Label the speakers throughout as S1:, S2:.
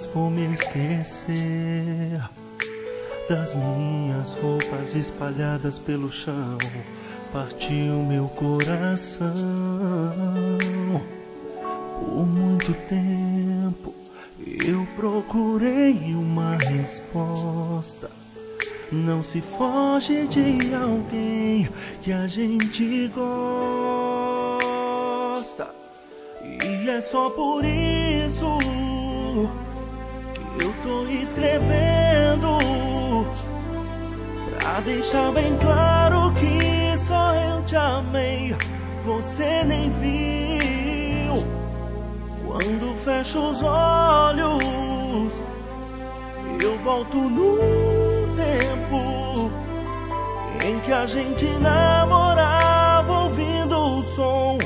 S1: mais vou me esquecer das minhas roupas espalhadas pelo chão. Partiu meu coração. Por muito tempo eu procurei uma resposta. Não se foge de alguém que a gente gosta. E é só por isso que eu tô escrevendo, pra deixar bem claro que só eu te amei, você nem viu. Quando fecho os olhos, eu volto no tempo em que a gente namorava, ouvindo o som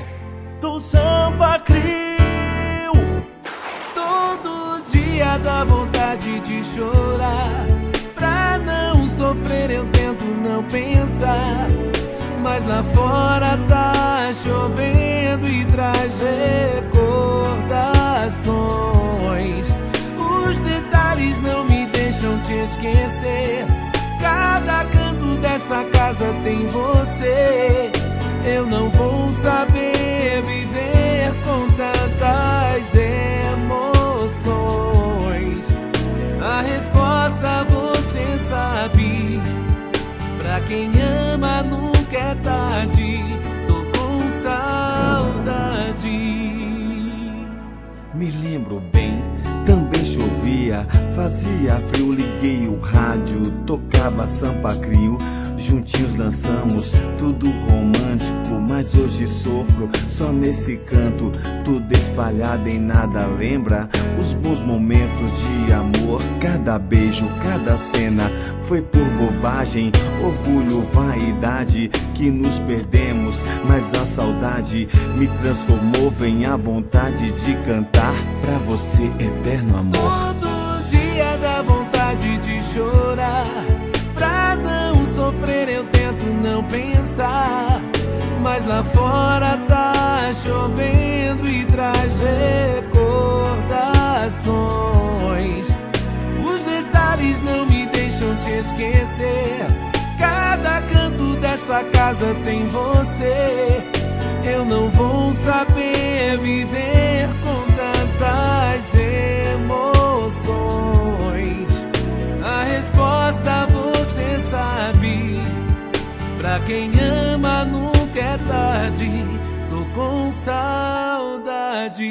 S1: do Sampa Crio.
S2: Todo dia dá vontade de chorar. Pra não sofrer eu tento não pensar, mas lá fora tá chovendo e traz recordações. Os detalhes não me deixam te esquecer. Cada canto dessa casa tem você. Eu não vou saber viver com tantas emoções. A resposta você sabe. Pra quem ama nunca é tarde. Tô com saudade.
S3: Me lembro bem, também chovia, fazia frio, liguei o rádio, tocava Sampa Crio. Juntinhos dançamos, tudo romântico, mas hoje sofro só nesse canto. Tudo espalhado em nada lembra os bons momentos de amor. Cada beijo, cada cena foi por bobagem, orgulho, vaidade que nos perdemos. Mas a saudade me transformou, vem a vontade de cantar pra você, eterno amor.
S2: Todo dia dá vontade de chorar. Pra não sofrer eu tento não pensar, mas lá fora tá chovendo e traz recordações. Os detalhes não me deixam te esquecer. Cada canto dessa casa tem você. Eu não vou saber viver com tantas emoções. A resposta você sabe. Pra quem ama nunca é tarde. Tô com saudade.